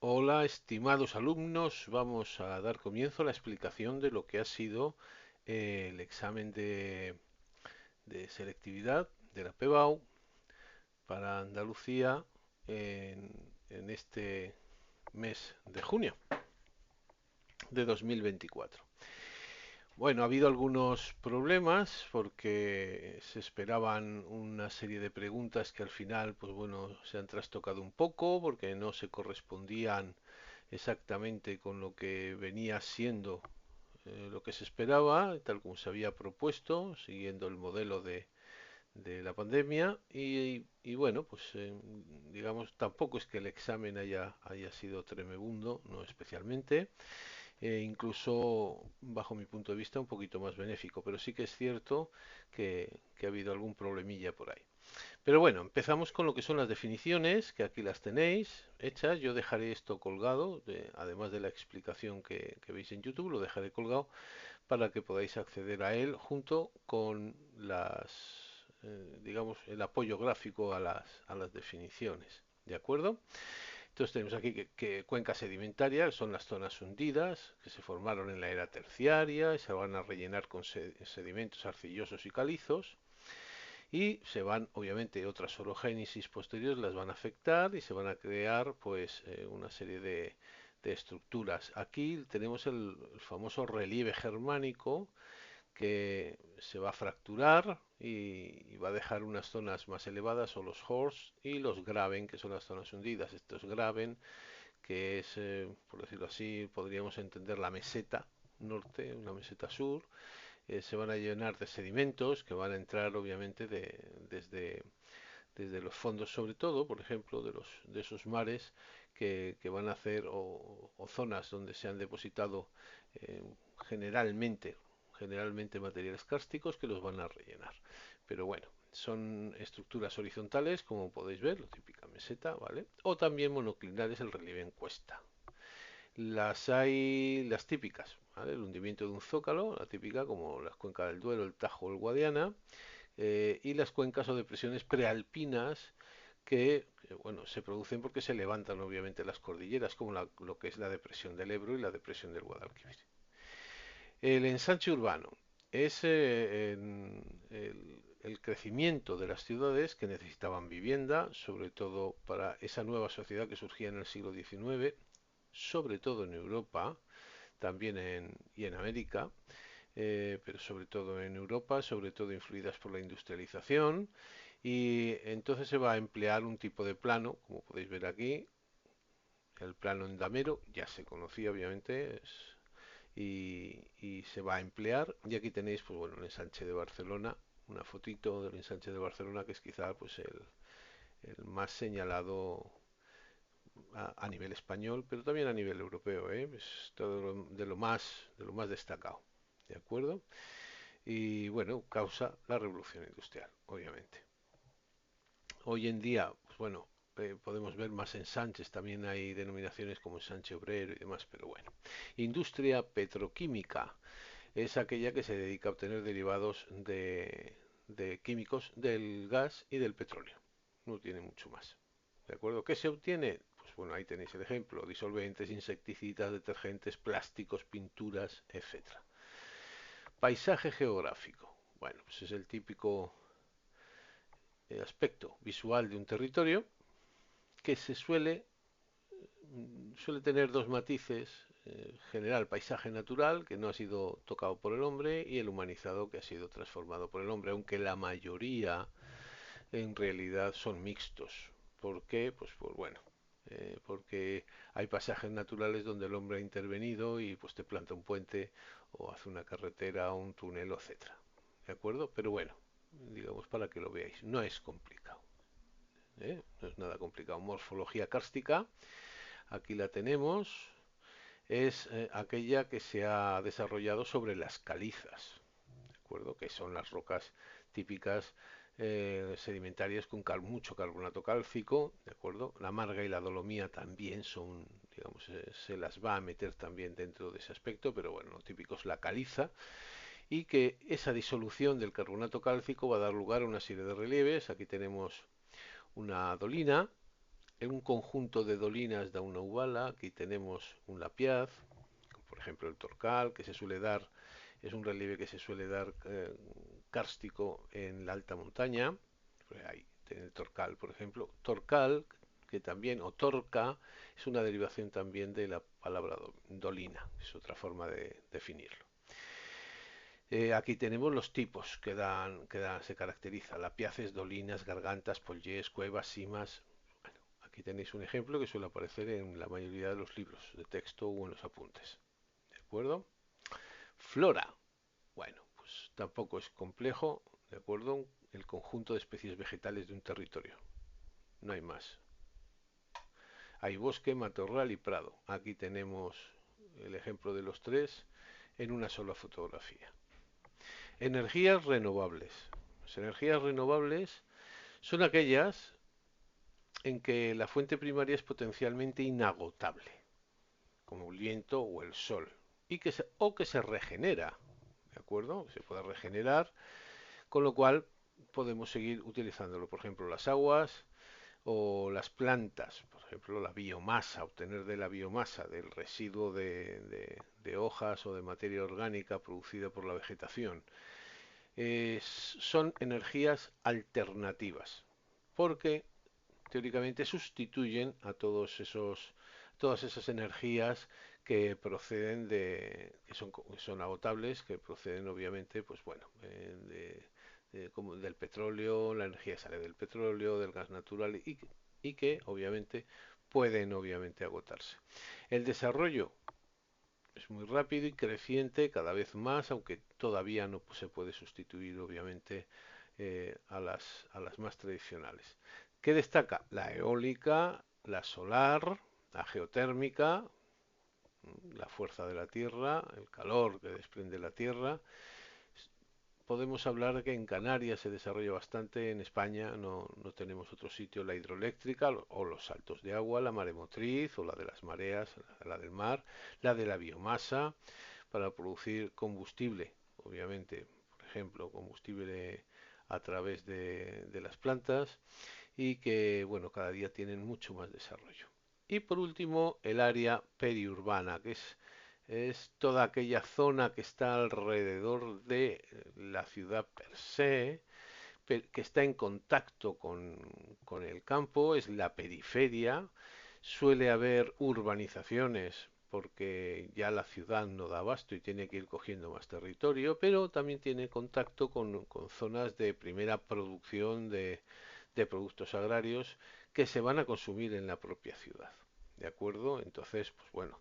Hola, estimados alumnos, vamos a dar comienzo a la explicación de lo que ha sido el examen de selectividad de la PBAU para Andalucía en este mes de junio de 2024. Bueno, ha habido algunos problemas porque se esperaban una serie de preguntas que al final, pues bueno, se han trastocado un poco porque no se correspondían exactamente con lo que venía siendo lo que se esperaba, tal como se había propuesto, siguiendo el modelo de la pandemia. Y bueno, pues digamos, tampoco es que el examen haya sido tremebundo, no especialmente, incluso bajo mi punto de vista un poquito más benéfico, pero sí que es cierto que ha habido algún problemilla por ahí. Pero bueno, empezamos con lo que son las definiciones, que aquí las tenéis hechas. Yo dejaré esto colgado, además de la explicación que veis en YouTube, lo dejaré colgado para que podáis acceder a él junto con digamos, el apoyo gráfico a las definiciones. ¿De acuerdo? Entonces tenemos aquí que cuencas sedimentarias son las zonas hundidas que se formaron en la era terciaria y se van a rellenar con sedimentos arcillosos y calizos. Y se van, obviamente, otras orogénesis posteriores las van a afectar y se van a crear pues una serie de estructuras. Aquí tenemos el famoso relieve germánico que se va a fracturar y va a dejar unas zonas más elevadas o los horst y los graben, que son las zonas hundidas. Estos graben, que es, por decirlo así, podríamos entender la meseta norte, una meseta sur, se van a llenar de sedimentos que van a entrar obviamente desde los fondos, sobre todo, por ejemplo, de esos mares que van a hacer o zonas donde se han depositado eh, generalmente, generalmente materiales kársticos que los van a rellenar. Pero bueno, son estructuras horizontales, como podéis ver, la típica meseta, ¿vale? O también monoclinares, el relieve en cuesta. Las hay las típicas, ¿vale? El hundimiento de un zócalo, la típica como las cuencas del Duero, el Tajo o el Guadiana, y las cuencas o depresiones prealpinas que, bueno, se producen porque se levantan obviamente las cordilleras, como lo que es la depresión del Ebro y la depresión del Guadalquivir. El ensanche urbano es el crecimiento de las ciudades que necesitaban vivienda, sobre todo para esa nueva sociedad que surgía en el siglo XIX, sobre todo en Europa, también y en América, pero sobre todo en Europa, sobre todo influidas por la industrialización. Y entonces se va a emplear un tipo de plano, como podéis ver aquí, el plano en damero, ya se conocía obviamente, y se va a emplear. Y aquí tenéis, pues bueno, el ensanche de Barcelona, una fotito del ensanche de Barcelona que es quizá pues el más señalado a nivel español, pero también a nivel europeo, ¿eh? Es todo de lo más destacado, ¿de acuerdo? Y bueno, causa la revolución industrial, obviamente. Hoy en día, pues bueno, podemos ver más ensanches, también hay denominaciones como ensanche obrero y demás, pero bueno. Industria petroquímica es aquella que se dedica a obtener derivados de químicos del gas y del petróleo. No tiene mucho más. ¿De acuerdo? ¿Qué se obtiene? Pues bueno, ahí tenéis el ejemplo. Disolventes, insecticidas, detergentes, plásticos, pinturas, etcétera. Paisaje geográfico. Bueno, pues es el típico aspecto visual de un territorio que suele tener dos matices, general paisaje natural que no ha sido tocado por el hombre y el humanizado que ha sido transformado por el hombre, aunque la mayoría en realidad son mixtos. ¿Por qué? Pues bueno, porque hay pasajes naturales donde el hombre ha intervenido y pues te planta un puente o hace una carretera o un túnel, etcétera. ¿De acuerdo? Pero bueno, digamos para que lo veáis, no es complicado. No es nada complicado. Morfología kárstica, aquí la tenemos, es aquella que se ha desarrollado sobre las calizas, ¿de acuerdo? Que son las rocas típicas sedimentarias con mucho carbonato cálcico, ¿de acuerdo? La marga y la dolomía también son, digamos, se las va a meter también dentro de ese aspecto, pero bueno, lo típico es la caliza y que esa disolución del carbonato cálcico va a dar lugar a una serie de relieves. Aquí tenemos una dolina En un conjunto de dolinas da una ubala. Aquí tenemos un lapiaz, por ejemplo el Torcal, que se suele dar, es un relieve que se suele dar kárstico en la alta montaña. Pues ahí tiene el Torcal, por ejemplo. Torcal, que también, o Torca, es una derivación también de la palabra dolina, es otra forma de definirlo. Aquí tenemos los tipos se caracteriza: lapiaces, dolinas, gargantas, pollés, cuevas, simas. Bueno, aquí tenéis un ejemplo que suele aparecer en la mayoría de los libros de texto o en los apuntes. ¿De acuerdo? Flora. Bueno, pues tampoco es complejo, ¿de acuerdo? El conjunto de especies vegetales de un territorio. No hay más. Hay bosque, matorral y prado. Aquí tenemos el ejemplo de los tres en una sola fotografía. Energías renovables. Las energías renovables son aquellas en que la fuente primaria es potencialmente inagotable, como el viento o el sol, o que se regenera, ¿de acuerdo? Se puede regenerar, con lo cual podemos seguir utilizándolo. Por ejemplo, las aguas o las plantas, por ejemplo, la biomasa, obtener de la biomasa, del residuo de hojas o de materia orgánica producida por la vegetación. Son energías alternativas, porque teóricamente sustituyen a todas esas energías que proceden que son agotables, que proceden obviamente, pues bueno, como del petróleo. La energía sale del petróleo, del gas natural, y que obviamente pueden obviamente agotarse. El desarrollo es muy rápido y creciente cada vez más, aunque todavía no se puede sustituir obviamente a las más tradicionales. ¿Qué destaca? La eólica, la solar, la geotérmica, la fuerza de la tierra, el calor que desprende la tierra. Podemos hablar de que en Canarias se desarrolla bastante. En España no tenemos otro sitio: la hidroeléctrica o los saltos de agua, la maremotriz o la de las mareas, la del mar, la de la biomasa para producir combustible, obviamente, por ejemplo, combustible a través de las plantas, y que, bueno, cada día tienen mucho más desarrollo. Y por último, el área periurbana, que es toda aquella zona que está alrededor de la ciudad per se, que está en contacto con el campo. Es la periferia. Suele haber urbanizaciones porque ya la ciudad no da abasto y tiene que ir cogiendo más territorio, pero también tiene contacto con zonas de primera producción de productos agrarios que se van a consumir en la propia ciudad. ¿De acuerdo? Entonces, pues bueno,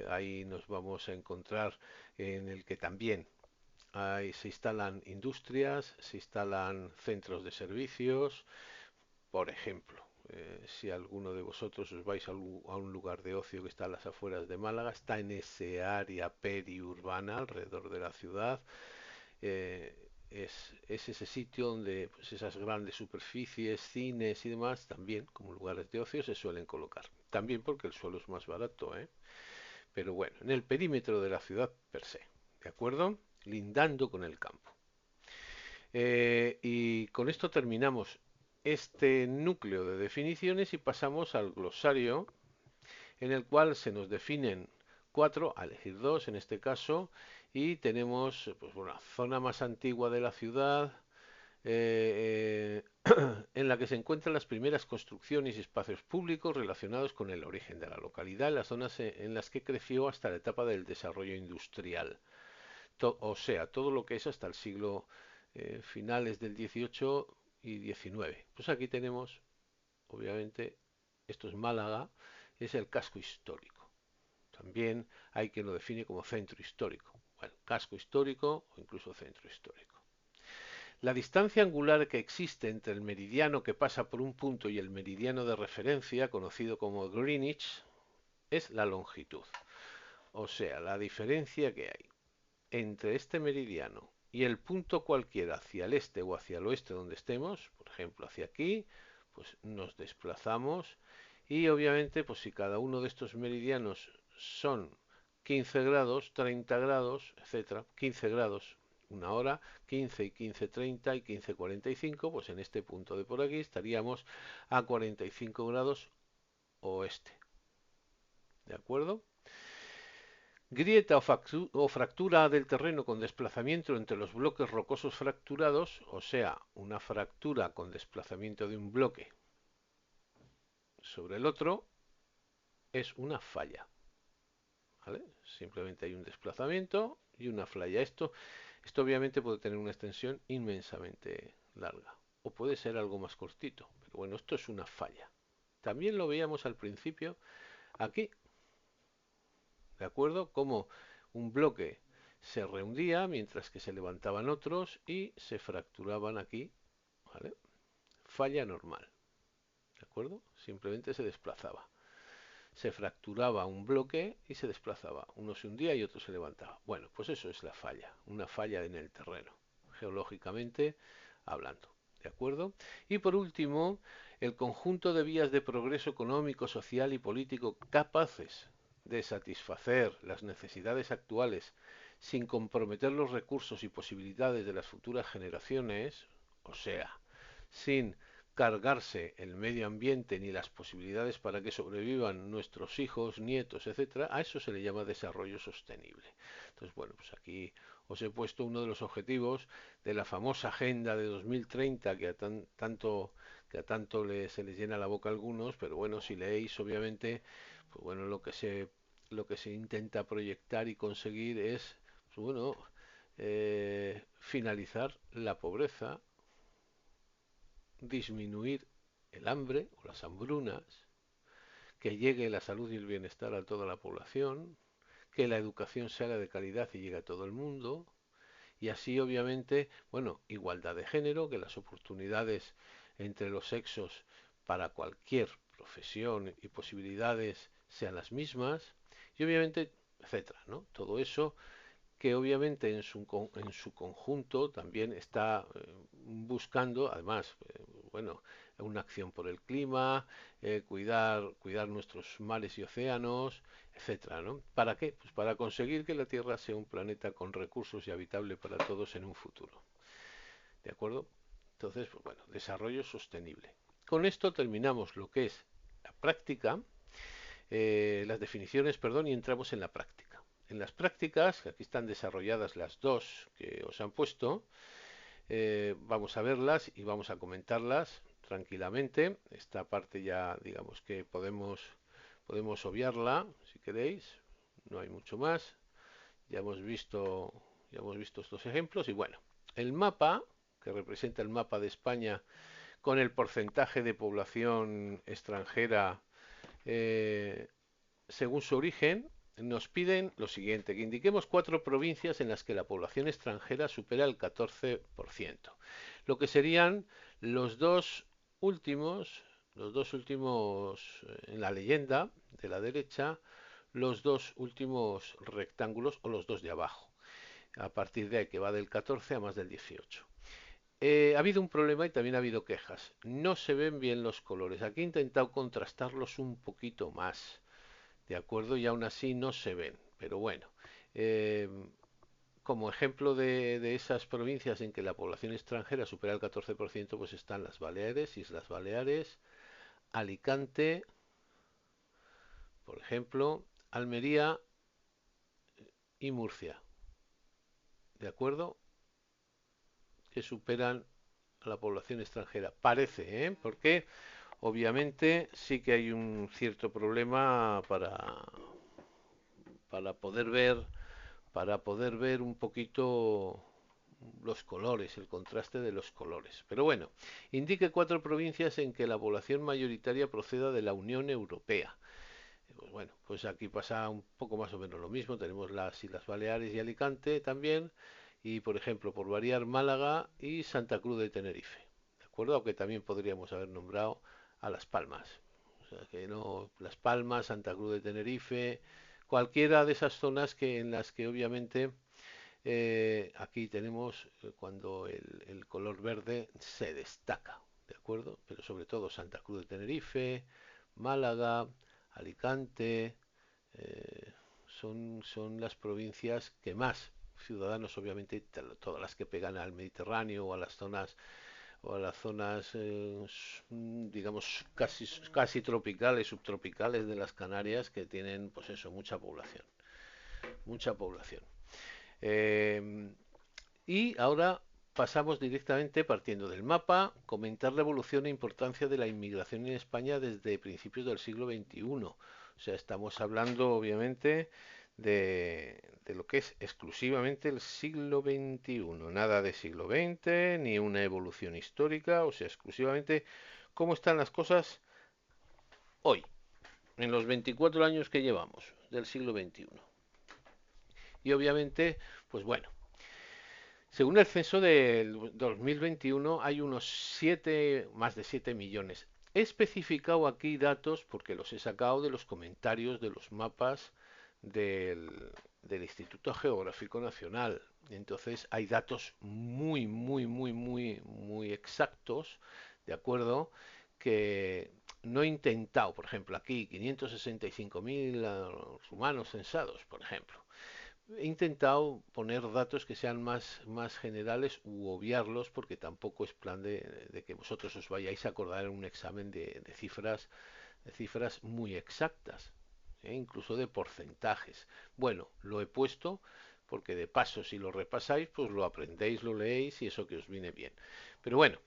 ahí nos vamos a encontrar en el que también se instalan industrias, se instalan centros de servicios. Por ejemplo, si alguno de vosotros os vais a un lugar de ocio que está a las afueras de Málaga, está en ese área periurbana alrededor de la ciudad. eh, es ese sitio donde pues, esas grandes superficies, cines y demás, también como lugares de ocio, se suelen colocar. También porque el suelo es más barato, ¿eh? Pero bueno, en el perímetro de la ciudad per se, ¿de acuerdo? Lindando con el campo. Y con esto terminamos este núcleo de definiciones y pasamos al glosario, en el cual se nos definen cuatro, a elegir dos en este caso, y tenemos pues, una zona más antigua de la ciudad, en la que se encuentran las primeras construcciones y espacios públicos relacionados con el origen de la localidad, en las zonas en las que creció hasta la etapa del desarrollo industrial. O sea, todo lo que es hasta el siglo finales del 18 y 19. Pues aquí tenemos, obviamente, esto es Málaga, es el casco histórico. También hay quien lo define como centro histórico. Bueno, casco histórico o incluso centro histórico. La distancia angular que existe entre el meridiano que pasa por un punto y el meridiano de referencia, conocido como Greenwich, es la longitud. O sea, la diferencia que hay entre este meridiano y el punto cualquiera hacia el este o hacia el oeste donde estemos, por ejemplo hacia aquí, pues nos desplazamos. Y obviamente, pues si cada uno de estos meridianos son 15 grados, 30 grados, etcétera, 15 grados, una hora, 15 y 15:30 y 15:45, pues en este punto de por aquí estaríamos a 45 grados oeste. ¿De acuerdo? Grieta o fractura del terreno con desplazamiento entre los bloques rocosos fracturados, o sea, una fractura con desplazamiento de un bloque sobre el otro, es una falla. ¿Vale? Simplemente hay un desplazamiento y una falla. Esto obviamente puede tener una extensión inmensamente larga o puede ser algo más cortito, pero bueno, esto es una falla. También lo veíamos al principio aquí, ¿de acuerdo? Como un bloque se rehundía mientras que se levantaban otros y se fracturaban aquí, ¿vale? Falla normal, ¿de acuerdo? Simplemente se desplazaba. Se fracturaba un bloque y se desplazaba. Uno se hundía y otro se levantaba. Bueno, pues eso es la falla, una falla en el terreno, geológicamente hablando. ¿De acuerdo? Y por último, el conjunto de vías de progreso económico, social y político capaces de satisfacer las necesidades actuales sin comprometer los recursos y posibilidades de las futuras generaciones, o sea, sin cargarse el medio ambiente ni las posibilidades para que sobrevivan nuestros hijos, nietos, etcétera, a eso se le llama desarrollo sostenible. Entonces, bueno, pues aquí os he puesto uno de los objetivos de la famosa Agenda de 2030 que a tanto se les llena la boca a algunos, pero bueno, si leéis, obviamente, pues bueno, lo que se intenta proyectar y conseguir es, pues bueno, finalizar la pobreza, disminuir el hambre o las hambrunas, que llegue la salud y el bienestar a toda la población, que la educación sea de calidad y llegue a todo el mundo, y así obviamente, bueno, igualdad de género, que las oportunidades entre los sexos para cualquier profesión y posibilidades sean las mismas, y obviamente, etcétera, ¿no? Todo eso que obviamente en su conjunto también está buscando, además, bueno, una acción por el clima, cuidar nuestros mares y océanos, etcétera, ¿no? ¿Para qué? Pues para conseguir que la Tierra sea un planeta con recursos y habitable para todos en un futuro. ¿De acuerdo? Entonces, pues bueno, desarrollo sostenible. Con esto terminamos lo que es la práctica, las definiciones, perdón, y entramos en la práctica. En las prácticas, que aquí están desarrolladas las dos que os han puesto, vamos a verlas y vamos a comentarlas tranquilamente. Esta parte ya, digamos que podemos obviarla, si queréis. No hay mucho más. Ya ya hemos visto estos ejemplos y bueno, el mapa que representa el mapa de España con el porcentaje de población extranjera según su origen, nos piden lo siguiente, que indiquemos 4 provincias en las que la población extranjera supera el 14%, lo que serían los dos últimos en la leyenda de la derecha, los dos últimos rectángulos o los dos de abajo, a partir de ahí que va del 14 a más del 18. Ha habido un problema y también ha habido quejas. No se ven bien los colores. Aquí he intentado contrastarlos un poquito más. ¿De acuerdo? Y aún así no se ven. Pero bueno, eh, como ejemplo de esas provincias en que la población extranjera supera el 14%, pues están las Baleares, Islas Baleares, Alicante, por ejemplo, Almería y Murcia. ¿De acuerdo? Que superan a la población extranjera. Parece, ¿eh? Porque obviamente sí que hay un cierto problema para poder ver un poquito los colores, el contraste de los colores. Pero bueno, indique 4 provincias en que la población mayoritaria proceda de la Unión Europea. Pues bueno, pues aquí pasa un poco más o menos lo mismo. Tenemos las Islas Baleares y Alicante también. Y por ejemplo, por variar, Málaga y Santa Cruz de Tenerife. ¿De acuerdo? Aunque también podríamos haber nombrado a Las Palmas. O sea que no, Las Palmas, Santa Cruz de Tenerife, cualquiera de esas zonas en las que obviamente aquí tenemos cuando el color verde se destaca, ¿de acuerdo? Pero sobre todo Santa Cruz de Tenerife, Málaga, Alicante, son las provincias que más ciudadanos, obviamente, todas las que pegan al Mediterráneo o a las zonas, digamos, casi tropicales, subtropicales de las Canarias, que tienen, pues eso, mucha población, mucha población. Eh, y ahora pasamos directamente, partiendo del mapa, comentar la evolución e importancia de la inmigración en España desde principios del siglo XXI. O sea, estamos hablando, obviamente, de lo que es exclusivamente el siglo XXI. Nada de siglo XX, ni una evolución histórica, o sea, exclusivamente cómo están las cosas hoy, en los 24 años que llevamos del siglo XXI. Y obviamente, pues bueno, según el censo del 2021 hay más de 7 millones. He especificado aquí datos porque los he sacado de los comentarios de los mapas del, del Instituto Geográfico Nacional. Entonces hay datos muy exactos, ¿de acuerdo? Que no he intentado, por ejemplo, aquí 565.000 humanos censados, por ejemplo. He intentado poner datos que sean más generales u obviarlos porque tampoco es plan de que vosotros os vayáis a acordar en un examen de cifras muy exactas, incluso de porcentajes. Bueno, lo he puesto porque de paso si lo repasáis pues lo aprendéis, lo leéis y eso que os viene bien. Pero bueno,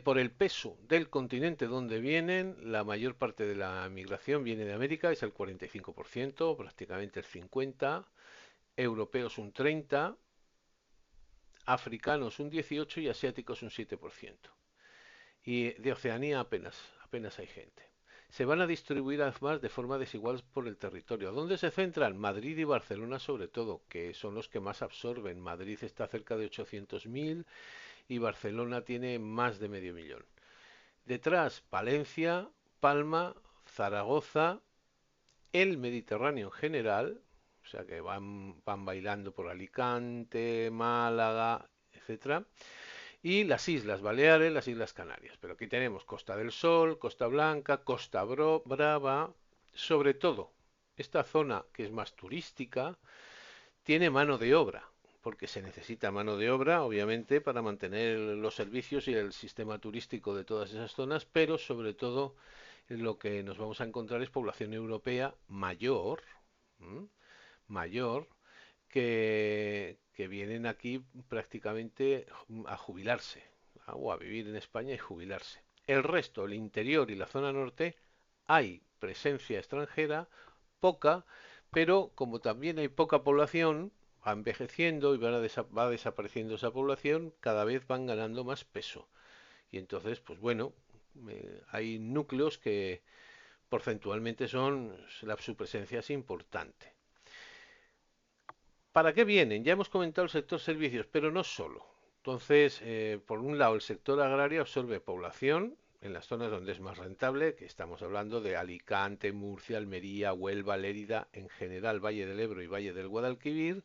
por el peso del continente donde vienen, la mayor parte de la migración viene de América, es el 45%, prácticamente el 50%, europeos un 30%, africanos un 18% y asiáticos un 7%. Y de Oceanía apenas hay gente. Se van a distribuir además de forma desigual por el territorio. ¿Dónde se centran? Madrid y Barcelona sobre todo, que son los que más absorben. Madrid está cerca de 800.000 y Barcelona tiene más de medio millón. Detrás, Valencia, Palma, Zaragoza, el Mediterráneo en general, o sea que van bailando por Alicante, Málaga, etcétera, y las Islas Baleares, las Islas Canarias. Pero aquí tenemos Costa del Sol, Costa Blanca, Costa Brava, sobre todo esta zona que es más turística tiene mano de obra, porque se necesita mano de obra, obviamente, para mantener los servicios y el sistema turístico de todas esas zonas, pero sobre todo lo que nos vamos a encontrar es población europea mayor, ¿m? Mayor, que vienen aquí prácticamente a jubilarse, o a vivir en España y jubilarse. El resto, el interior y la zona norte, hay presencia extranjera, poca, pero como también hay poca población, va envejeciendo y va desapareciendo esa población, cada vez van ganando más peso. Y entonces, pues bueno, hay núcleos que porcentualmente su presencia es importante. ¿Para qué vienen? Ya hemos comentado el sector servicios, pero no solo. Entonces, por un lado, el sector agrario absorbe población en las zonas donde es más rentable, que estamos hablando de Alicante, Murcia, Almería, Huelva, Lérida, en general Valle del Ebro y Valle del Guadalquivir,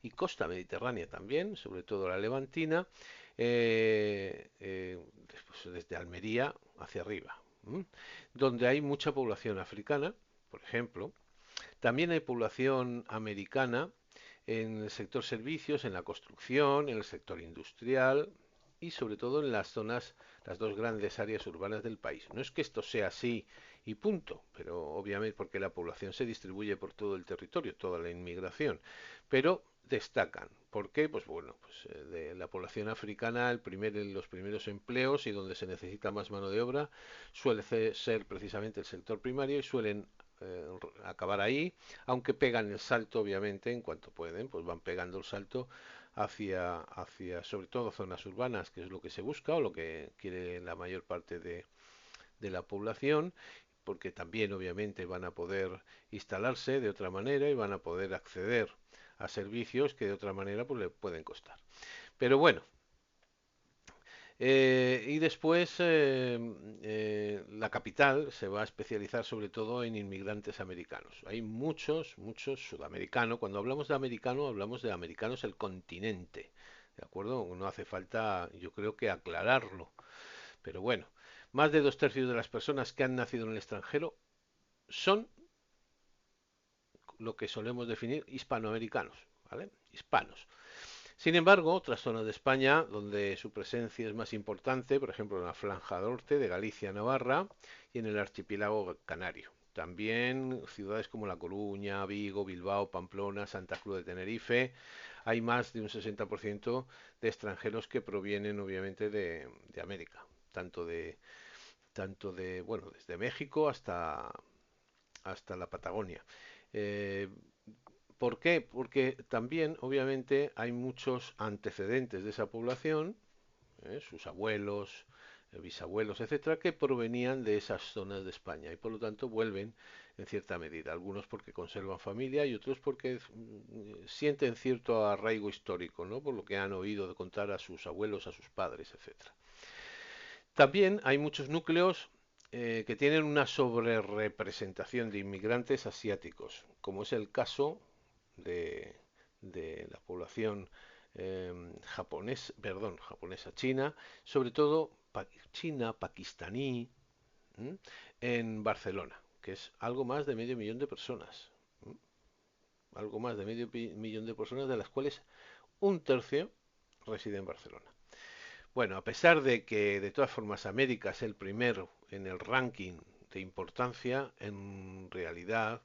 y costa mediterránea también, sobre todo la levantina, después desde Almería hacia arriba, donde hay mucha población africana, por ejemplo. También hay población americana en el sector servicios, en la construcción, en el sector industrial y sobre todo en las zonas, las dos grandes áreas urbanas del país. No es que esto sea así y punto, pero obviamente porque la población se distribuye por todo el territorio, toda la inmigración, pero destacan. ¿Por qué? Pues bueno, pues de la población africana, los primeros empleos y donde se necesita más mano de obra suele ser precisamente el sector primario y suelen acabar ahí, aunque pegan el salto, obviamente, en cuanto pueden, pues van pegando el salto hacia sobre todo zonas urbanas, que es lo que se busca o lo que quiere la mayor parte de la población, porque también obviamente van a poder instalarse de otra manera y van a poder acceder a servicios que de otra manera pues le pueden costar. Pero bueno, y después la capital se va a especializar sobre todo en inmigrantes americanos. Hay muchos sudamericanos. Cuando hablamos de americano, hablamos de americanos el continente. ¿De acuerdo? No hace falta, yo creo que aclararlo. Pero bueno, más de 2/3 de las personas que han nacido en el extranjero son lo que solemos definir hispanoamericanos. ¿vale? Hispanos. Sin embargo, otras zonas de España donde su presencia es más importante, por ejemplo en la franja norte de Galicia, Navarra y en el archipiélago canario. También ciudades como La Coruña, Vigo, Bilbao, Pamplona, Santa Cruz de Tenerife. Hay más de un 60% de extranjeros que provienen obviamente de América, tanto de, bueno, desde México hasta la Patagonia. Eh, ¿Por qué? Porque también, obviamente, hay muchos antecedentes de esa población, sus abuelos, bisabuelos, etcétera, que provenían de esas zonas de España y por lo tanto vuelven en cierta medida. Algunos porque conservan familia y otros porque sienten cierto arraigo histórico, ¿no? Por lo que han oído de contar a sus abuelos, a sus padres, etcétera. También hay muchos núcleos que tienen una sobrerepresentación de inmigrantes asiáticos, como es el caso de, de la población japonesa china, sobre todo china, pakistaní, ¿m? En Barcelona, que es algo más de medio millón de personas. ¿M? Algo más de medio millón de personas, de las cuales un tercio reside en Barcelona. Bueno, a pesar de que de todas formas América es el primero en el ranking de importancia, en realidad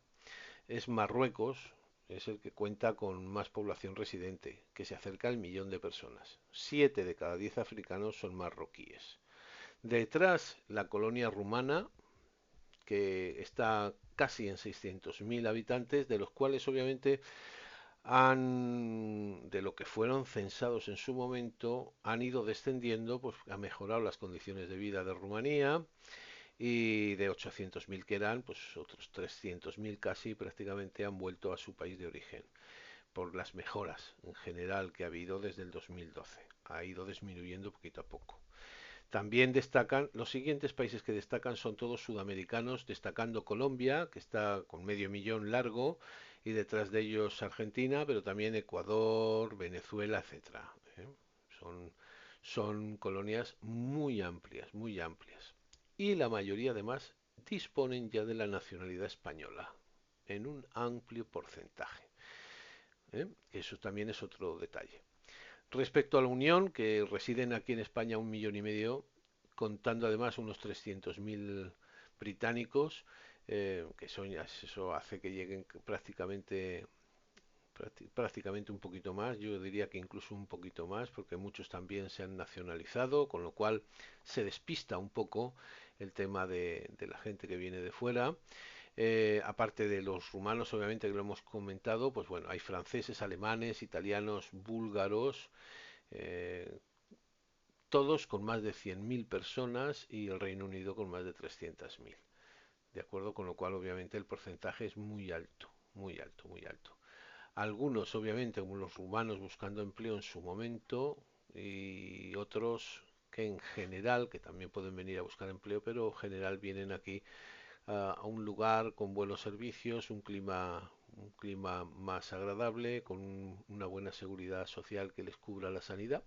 es Marruecos, es el que cuenta con más población residente, que se acerca al millón de personas. 7 de cada 10 africanos son marroquíes. Detrás, la colonia rumana, que está casi en 600.000 habitantes, de los cuales obviamente de lo que fueron censados en su momento, han ido descendiendo, pues ha mejorado las condiciones de vida de Rumanía, y de 800.000 que eran, pues otros 300.000 casi prácticamente han vuelto a su país de origen por las mejoras en general que ha habido desde el 2012. Ha ido disminuyendo poquito a poco. También destacan, los siguientes países que destacan son todos sudamericanos, destacando Colombia, que está con medio millón largo, y detrás de ellos Argentina, pero también Ecuador, Venezuela, etcétera. ¿Eh? Son, son colonias muy amplias, muy amplias. Y la mayoría además disponen ya de la nacionalidad española, en un amplio porcentaje. ¿Eh? Eso también es otro detalle. Respecto a la Unión, que residen aquí en España 1,5 millones, contando además unos 300.000 británicos, que eso hace que lleguen prácticamente un poquito más, yo diría que incluso un poquito más, porque muchos también se han nacionalizado, con lo cual se despista un poco el tema de la gente que viene de fuera. Aparte de los rumanos, obviamente, que lo hemos comentado, pues bueno, hay franceses, alemanes, italianos, búlgaros, eh, todos con más de 100.000 personas y el Reino Unido con más de 300.000. ¿De acuerdo? Con lo cual, obviamente, el porcentaje es muy alto, muy alto, muy alto. Algunos, obviamente, como los rumanos buscando empleo en su momento y otros que en general, que también pueden venir a buscar empleo, pero en general vienen aquí a un lugar con buenos servicios, un clima más agradable, con una buena seguridad social que les cubra la sanidad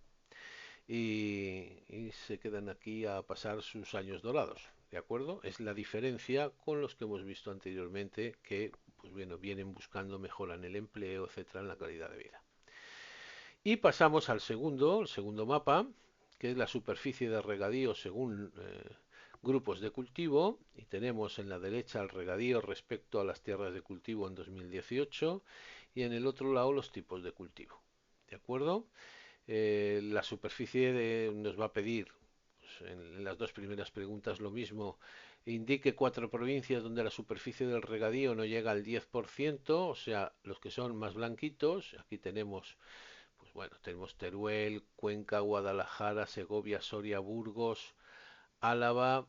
y se quedan aquí a pasar sus años dorados. ¿De acuerdo? Es la diferencia con los que hemos visto anteriormente que pues bueno, vienen buscando mejora en el empleo, etcétera, en la calidad de vida. Y pasamos al el segundo mapa, que es la superficie de regadío según grupos de cultivo. Y tenemos en la derecha el regadío respecto a las tierras de cultivo en 2018 y en el otro lado los tipos de cultivo. ¿De acuerdo? La superficie nos va a pedir, pues, en las dos primeras preguntas lo mismo, indique 4 provincias donde la superficie del regadío no llega al 10%, o sea, los que son más blanquitos. Aquí tenemos, pues bueno, tenemos Teruel, Cuenca, Guadalajara, Segovia, Soria, Burgos, Álava,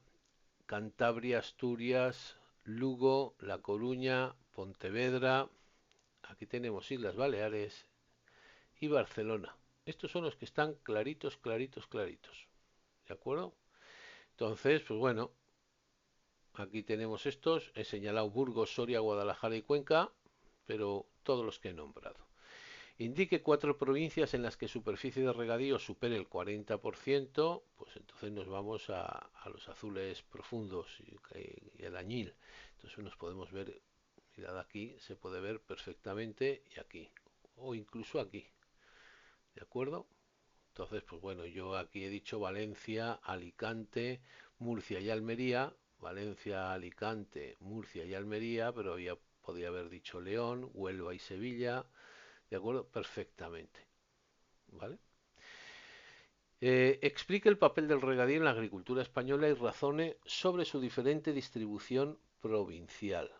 Cantabria, Asturias, Lugo, La Coruña, Pontevedra, aquí tenemos Islas Baleares y Barcelona. Estos son los que están claritos, claritos, claritos. ¿De acuerdo? Entonces, pues bueno, aquí tenemos estos. He señalado Burgos, Soria, Guadalajara y Cuenca, pero todos los que he nombrado. Indique 4 provincias en las que superficie de regadío supere el 40%, pues entonces nos vamos a los azules profundos y el añil. Entonces nos podemos ver, mirad aquí, se puede ver perfectamente, y aquí. o incluso aquí, ¿de acuerdo? Entonces, pues bueno, yo aquí he dicho Valencia, Alicante, Murcia y Almería. Valencia, Alicante, Murcia y Almería, pero ya podía haber dicho León, Huelva y Sevilla, ¿de acuerdo? Perfectamente, ¿vale? Explique el papel del regadío en la agricultura española y razone sobre su diferente distribución provincial.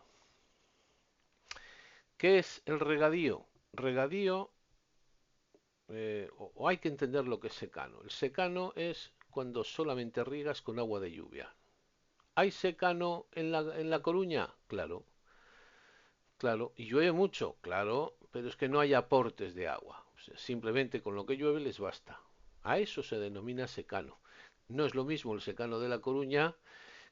¿Qué es el regadío? Regadío, o hay que entender lo que es secano. El secano es cuando solamente riegas con agua de lluvia. ¿Hay secano en la Coruña? Claro, claro. ¿Y llueve mucho? Claro, pero es que no hay aportes de agua. O sea, simplemente con lo que llueve les basta. A eso se denomina secano. No es lo mismo el secano de La Coruña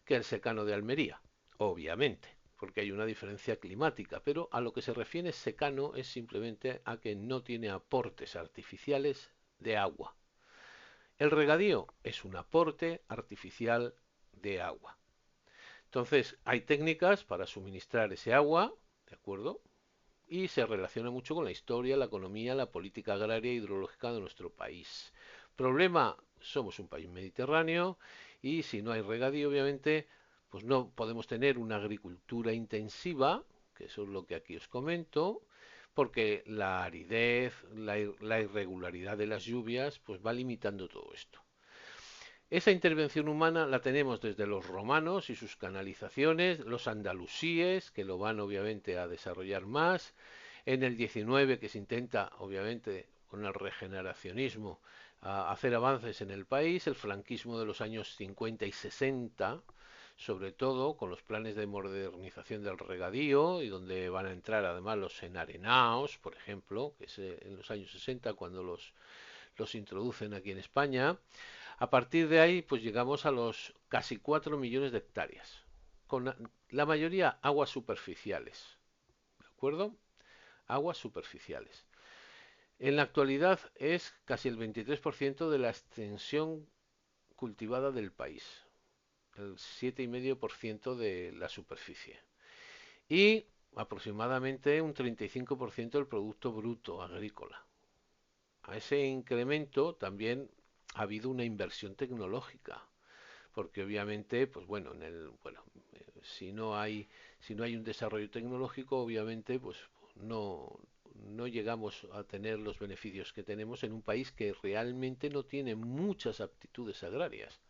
que el secano de Almería, obviamente, porque hay una diferencia climática, pero a lo que se refiere secano es simplemente a que no tiene aportes artificiales de agua. El regadío es un aporte artificial de agua. Entonces, hay técnicas para suministrar ese agua, ¿de acuerdo? Y se relaciona mucho con la historia, la economía, la política agraria e hidrológica de nuestro país. Problema, somos un país mediterráneo y si no hay regadío, obviamente, pues no podemos tener una agricultura intensiva, que eso es lo que aquí os comento, porque la aridez, la irregularidad de las lluvias, pues va limitando todo esto. Esa intervención humana la tenemos desde los romanos y sus canalizaciones, los andalusíes, que lo van obviamente a desarrollar más, en el 19 que se intenta obviamente con el regeneracionismo a hacer avances en el país, el franquismo de los años 50 y 60, sobre todo con los planes de modernización del regadío y donde van a entrar además los enarenaos, por ejemplo, que es en los años 60 cuando los introducen aquí en España. A partir de ahí, pues llegamos a los casi 4 millones de hectáreas, con la mayoría aguas superficiales, ¿de acuerdo? Aguas superficiales. En la actualidad es casi el 23% de la extensión cultivada del país, el 7,5% de la superficie. Y aproximadamente un 35% del Producto Bruto Agrícola. A ese incremento también ha habido una inversión tecnológica, porque obviamente, pues bueno, si no hay un desarrollo tecnológico, obviamente, pues no, no llegamos a tener los beneficios que tenemos en un país que realmente no tiene muchas aptitudes agrarias,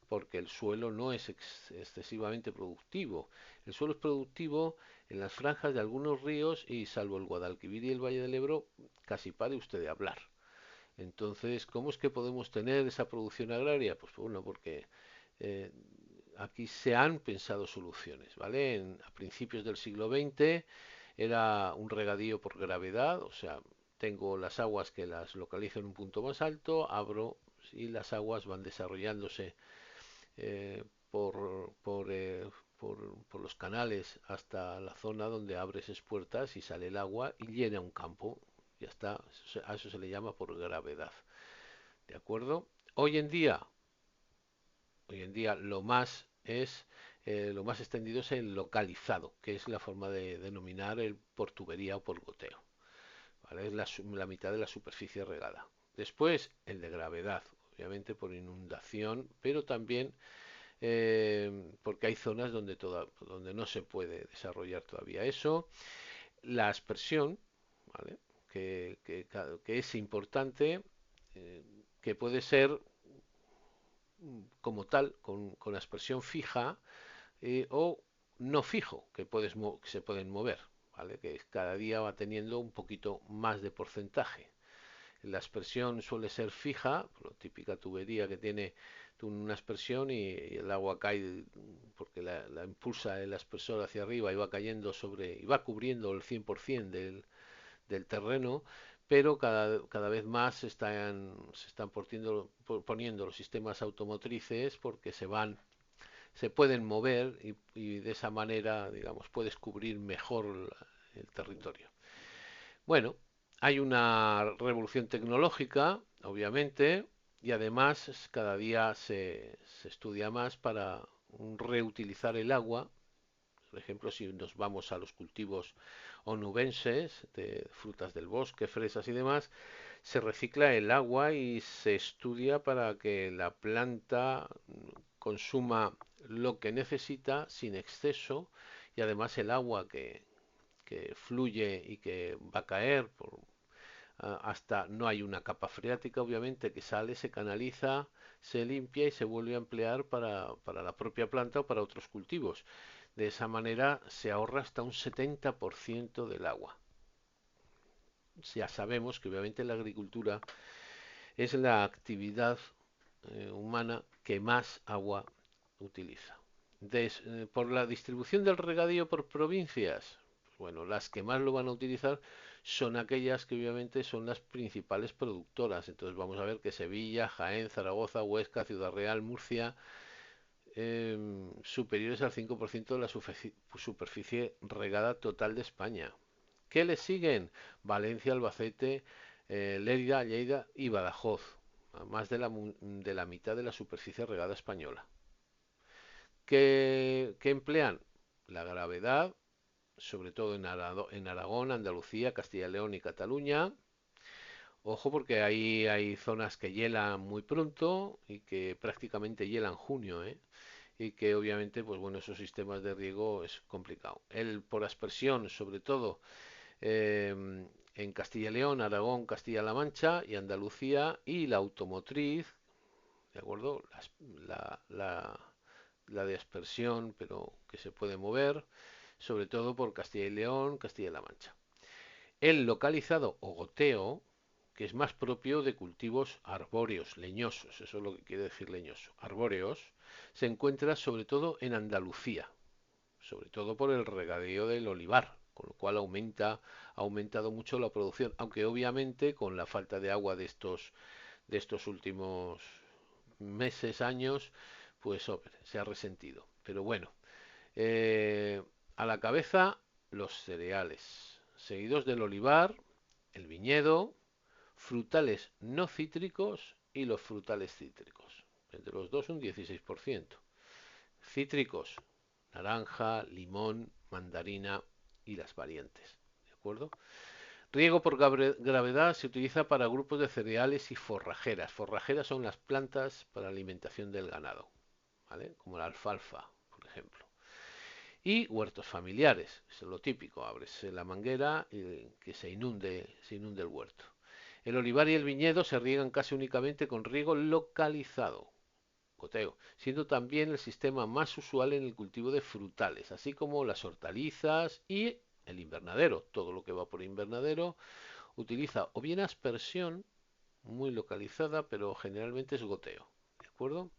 porque el suelo no es excesivamente productivo. El suelo es productivo en las franjas de algunos ríos y salvo el Guadalquivir y el Valle del Ebro, casi pare usted de hablar. Entonces, ¿cómo es que podemos tener esa producción agraria? Pues bueno, porque eh, aquí se han pensado soluciones, ¿vale? A principios del siglo XX era un regadío por gravedad, o sea, tengo las aguas que las localizo en un punto más alto, abro y las aguas van desarrollándose eh, por, por, eh, por los canales hasta la zona donde abres espuertas y sale el agua y llena un campo. Ya está, a eso se le llama por gravedad. ¿De acuerdo? Hoy en día, hoy en día lo más extendido es el localizado, que es la forma de denominar el por tubería o por goteo. ¿Vale? Es la mitad de la superficie regada. Después, el de gravedad, obviamente por inundación, pero también porque hay zonas donde no se puede desarrollar todavía eso. La aspersión, ¿vale? Que es importante, eh, que puede ser como tal, con aspersión fija o no fijo, que se pueden mover, ¿vale? Que cada día va teniendo un poquito más de porcentaje. La aspersión suele ser fija, la típica tubería que tiene una aspersión y el agua cae porque la impulsa el aspersor hacia arriba y va cayendo y va cubriendo el 100% del terreno, pero cada vez más se están poniendo los sistemas automotrices porque se pueden mover y de esa manera, digamos, puedes cubrir mejor el territorio. Bueno, hay una revolución tecnológica, obviamente, y además cada día se estudia más para reutilizar el agua, Por ejemplo, si nos vamos a los cultivos onubenses, de frutas del bosque, fresas y demás, se recicla el agua y se estudia para que la planta consuma lo que necesita sin exceso, y además el agua que fluye y que va a caer hasta no hay una capa freática, obviamente, que sale, se canaliza, se limpia y se vuelve a emplear para la propia planta o para otros cultivos. De esa manera se ahorra hasta un 70% del agua. Ya sabemos que obviamente la agricultura es la actividad humana que más agua utiliza. Por la distribución del regadío por provincias, pues bueno, las que más lo van a utilizar son aquellas que obviamente son las principales productoras. Entonces vamos a ver que Sevilla, Jaén, Zaragoza, Huesca, Ciudad Real, Murcia, superiores al 5% de la superficie regada total de España. ¿Qué le siguen? Valencia, Albacete, Lérida, Lleida y Badajoz, a más de la mitad de la superficie regada española. ¿Qué emplean? La gravedad, sobre todo en Aragón, Andalucía, Castilla y León y Cataluña. Ojo porque ahí hay zonas que hielan muy pronto y que prácticamente hielan junio, ¿eh? Y que obviamente, pues bueno, esos sistemas de riego es complicado. El por aspersión, sobre todo eh, en Castilla y León, Aragón, Castilla-La Mancha y Andalucía, y la automotriz, ¿de acuerdo? La de aspersión, pero que se puede mover, sobre todo por Castilla y León, Castilla-La Mancha. El localizado o goteo, que es más propio de cultivos arbóreos, leñosos, eso es lo que quiere decir leñoso, arbóreos, se encuentra sobre todo en Andalucía, sobre todo por el regadío del olivar, con lo cual ha aumentado mucho la producción, aunque obviamente con la falta de agua de estos últimos meses, años, pues hombre, se ha resentido. Pero bueno, eh, a la cabeza los cereales, seguidos del olivar, el viñedo, frutales no cítricos y los frutales cítricos. Entre los dos un 16%. Cítricos, naranja, limón, mandarina y las variantes. ¿De acuerdo? Riego por gravedad se utiliza para grupos de cereales y forrajeras. Forrajeras son las plantas para alimentación del ganado, ¿vale? Como la alfalfa, por ejemplo. Y huertos familiares, eso es lo típico, abres la manguera y que se inunde el huerto. El olivar y el viñedo se riegan casi únicamente con riego localizado, goteo, siendo también el sistema más usual en el cultivo de frutales, así como las hortalizas y el invernadero. Todo lo que va por invernadero utiliza o bien aspersión, muy localizada, pero generalmente es goteo. ¿De acuerdo?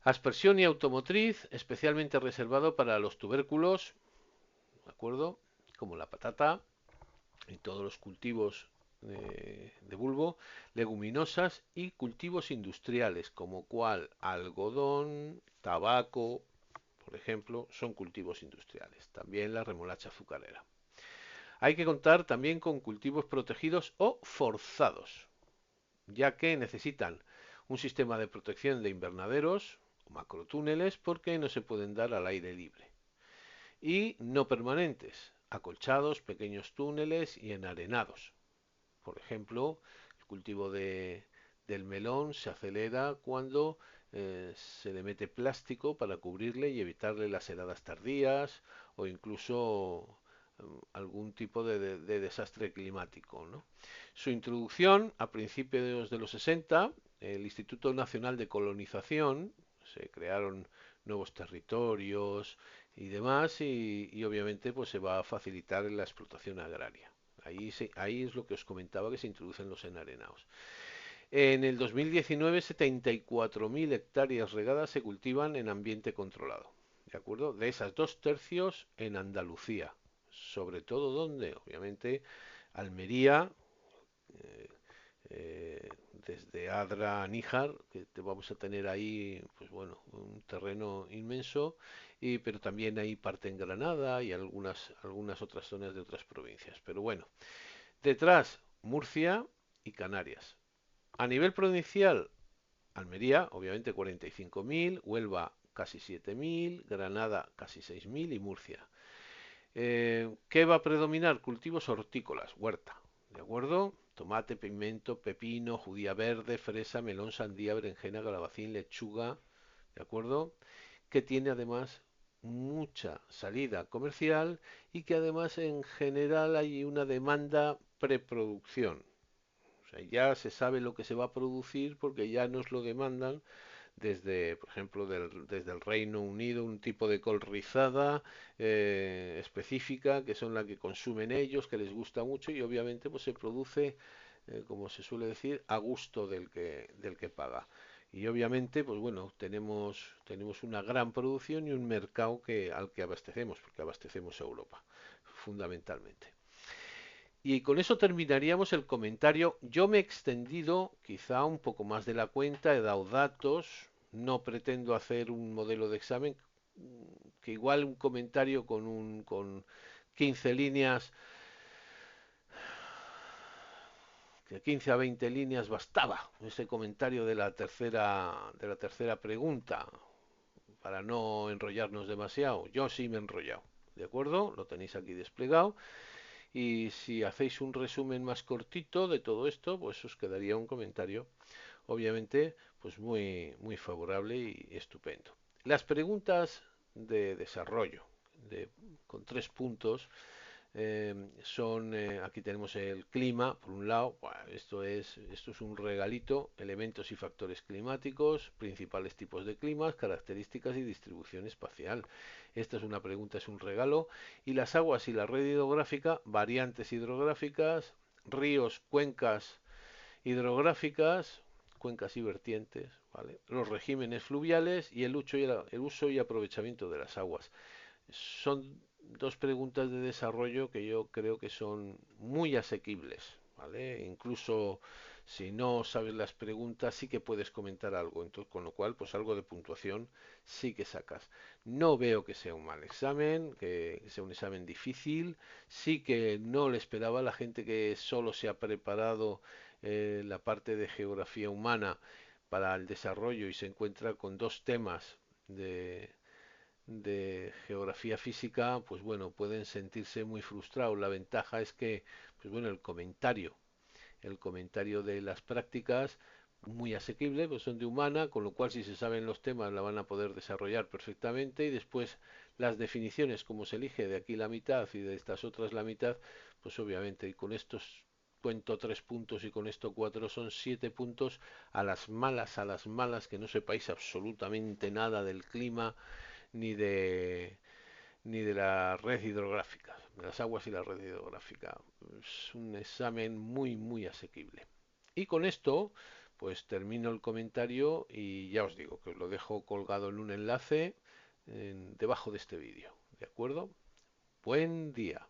Aspersión y automotriz, especialmente reservado para los tubérculos, ¿de acuerdo? Como la patata y todos los cultivos de bulbo, leguminosas y cultivos industriales, como cual algodón, tabaco, por ejemplo, son cultivos industriales. También la remolacha azucarera. Hay que contar también con cultivos protegidos o forzados, ya que necesitan un sistema de protección de invernaderos o macrotúneles porque no se pueden dar al aire libre. Y no permanentes, acolchados, pequeños túneles y enarenados. Por ejemplo, el cultivo del melón se acelera cuando se le mete plástico para cubrirle y evitarle las heladas tardías o incluso algún tipo de desastre climático, ¿no? Su introducción a principios de los 60, el Instituto Nacional de Colonización, se crearon nuevos territorios y demás y obviamente pues se va a facilitar la explotación agraria. Ahí es lo que os comentaba que se introducen los enarenados. En el 2019, 74.000 hectáreas regadas se cultivan en ambiente controlado. ¿De acuerdo? De esas, 2 tercios en Andalucía. Sobre todo donde, obviamente, Almería, eh, desde Adra a Níjar, que te vamos a tener ahí, pues bueno, un terreno inmenso, pero también hay parte en Granada y algunas otras zonas de otras provincias. Pero bueno, detrás, Murcia y Canarias. A nivel provincial, Almería, obviamente 45.000, Huelva casi 7.000, Granada casi 6.000 y Murcia. ¿Qué va a predominar? Cultivos hortícolas, huerta, ¿de acuerdo? Tomate, pimiento, pepino, judía verde, fresa, melón, sandía, berenjena, calabacín, lechuga, ¿de acuerdo? Que tiene además mucha salida comercial y que además en general hay una demanda preproducción. O sea, ya se sabe lo que se va a producir porque ya nos lo demandan desde, por ejemplo, desde el Reino Unido, un tipo de col rizada específica, que son la que consumen ellos, que les gusta mucho y obviamente pues se produce, como se suele decir, a gusto del que paga. Y obviamente, pues bueno, tenemos una gran producción y un mercado al que abastecemos, porque abastecemos a Europa, fundamentalmente. Y con eso terminaríamos el comentario. Yo me he extendido quizá un poco más de la cuenta, he dado datos, no pretendo hacer un modelo de examen, que igual un comentario con 15 líneas, que 15 a 20 líneas bastaba, ese comentario de la tercera pregunta, para no enrollarnos demasiado. Yo sí me he enrollado, ¿de acuerdo? Lo tenéis aquí desplegado. Y si hacéis un resumen más cortito de todo esto, pues os quedaría un comentario, obviamente, pues muy, muy favorable y estupendo. Las preguntas de desarrollo, con 3 puntos, aquí tenemos el clima, por un lado, bueno, esto es un regalito, elementos y factores climáticos, principales tipos de climas, características y distribución espacial. Esta es una pregunta, es un regalo. Y las aguas y la red hidrográfica, variantes hidrográficas, ríos, cuencas hidrográficas, cuencas y vertientes, ¿vale? Los regímenes fluviales y el uso y aprovechamiento de las aguas. Son dos preguntas de desarrollo que yo creo que son muy asequibles, ¿vale? Incluso si no sabes las preguntas, sí que puedes comentar algo, entonces, con lo cual, pues algo de puntuación sí que sacas. No veo que sea un mal examen, que sea un examen difícil, sí que no le esperaba a la gente que solo se ha preparado la parte de geografía humana para el desarrollo y se encuentra con dos temas de geografía física, pues bueno, pueden sentirse muy frustrados. La ventaja es que, pues bueno, el comentario de las prácticas muy asequible, pues son de humana, con lo cual si se saben los temas la van a poder desarrollar perfectamente y después las definiciones, como se elige de aquí la mitad y de estas otras la mitad, pues obviamente y con estos cuento 3 puntos y con esto 4 son 7 puntos a las malas que no sepáis absolutamente nada del clima ni de ni de la red hidrográfica, de las aguas y la red hidrográfica. Es un examen muy, muy asequible. Y con esto, pues termino el comentario y ya os digo que os lo dejo colgado en un enlace debajo de este vídeo. ¿De acuerdo? Buen día.